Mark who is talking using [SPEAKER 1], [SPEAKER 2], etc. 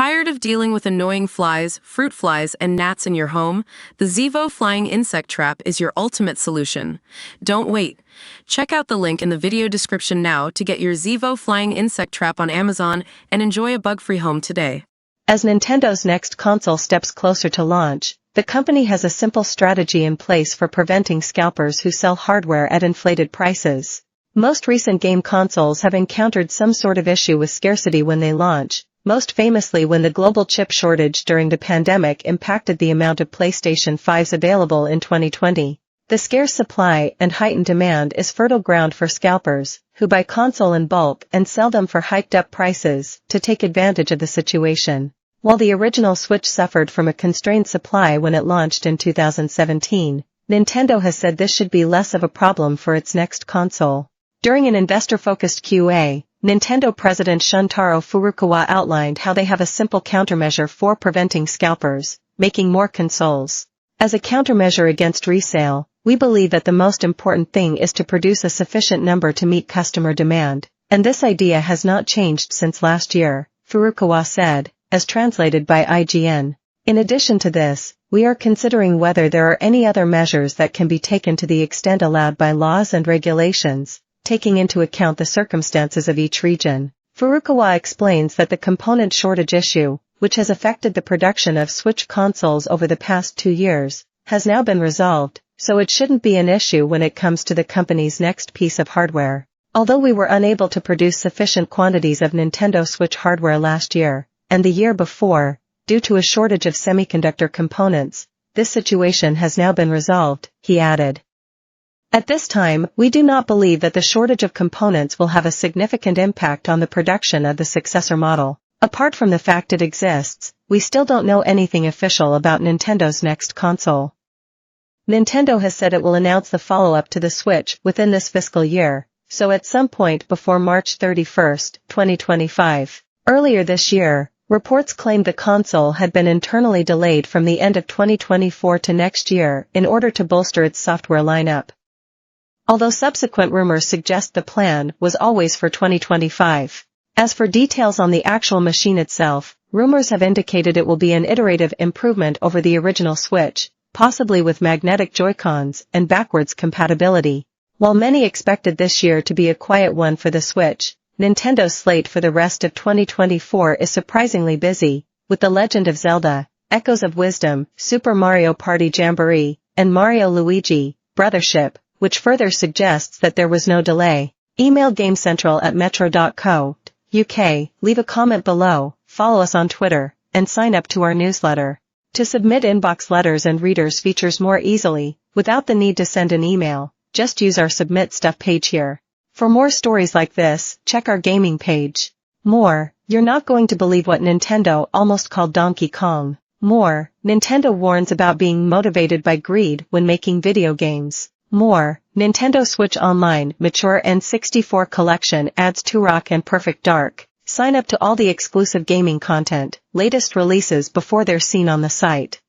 [SPEAKER 1] Tired of dealing with annoying flies, fruit flies, and gnats in your home? The Zevo Flying Insect Trap is your ultimate solution. Don't wait. Check out the link in the video description now to get your Zevo Flying Insect Trap on Amazon and enjoy a bug-free home today.
[SPEAKER 2] As Nintendo's next console steps closer to launch, the company has a simple strategy in place for preventing scalpers who sell hardware at inflated prices. Most recent game consoles have encountered some sort of issue with scarcity when they launch, most famously when the global chip shortage during the pandemic impacted the amount of PlayStation 5s available in 2020. The scarce supply and heightened demand is fertile ground for scalpers, who buy console in bulk and sell them for hiked-up prices to take advantage of the situation. While the original Switch suffered from a constrained supply when it launched in 2017, Nintendo has said this should be less of a problem for its next console. During an investor-focused Q&A, Nintendo President Shuntaro Furukawa outlined how they have a simple countermeasure for preventing scalpers, making more consoles. As a countermeasure against resale, we believe that the most important thing is to produce a sufficient number to meet customer demand, and this idea has not changed since last year, Furukawa said, as translated by IGN. In addition to this, we are considering whether there are any other measures that can be taken to the extent allowed by laws and regulations, taking into account the circumstances of each region. Furukawa explains that the component shortage issue, which has affected the production of Switch consoles over the past 2 years, has now been resolved, so it shouldn't be an issue when it comes to the company's next piece of hardware. Although we were unable to produce sufficient quantities of Nintendo Switch hardware last year, and the year before, due to a shortage of semiconductor components, this situation has now been resolved, he added. At this time, we do not believe that the shortage of components will have a significant impact on the production of the successor model. Apart from the fact it exists, we still don't know anything official about Nintendo's next console. Nintendo has said it will announce the follow-up to the Switch within this fiscal year, so at some point before March 31, 2025. Earlier this year, reports claimed the console had been internally delayed from the end of 2024 to next year in order to bolster its software lineup. Although subsequent rumors suggest the plan was always for 2025. As for details on the actual machine itself, rumors have indicated it will be an iterative improvement over the original Switch, possibly with magnetic Joy-Cons and backwards compatibility. While many expected this year to be a quiet one for the Switch, Nintendo's slate for the rest of 2024 is surprisingly busy, with The Legend of Zelda, Echoes of Wisdom, Super Mario Party Jamboree, and Mario Luigi, Brothership, which further suggests that there was no delay. Email GameCentral@metro.co.uk, leave a comment below, follow us on Twitter, and sign up to our newsletter. To submit inbox letters and readers features more easily, without the need to send an email, just use our Submit Stuff page here. For more stories like this, check our gaming page. More, you're not going to believe what Nintendo almost called Donkey Kong. More, Nintendo warns about being motivated by greed when making video games. More, Nintendo Switch Online Mature N64 Collection adds Turok and Perfect Dark. Sign up to all the exclusive gaming content, latest releases before they're seen on the site.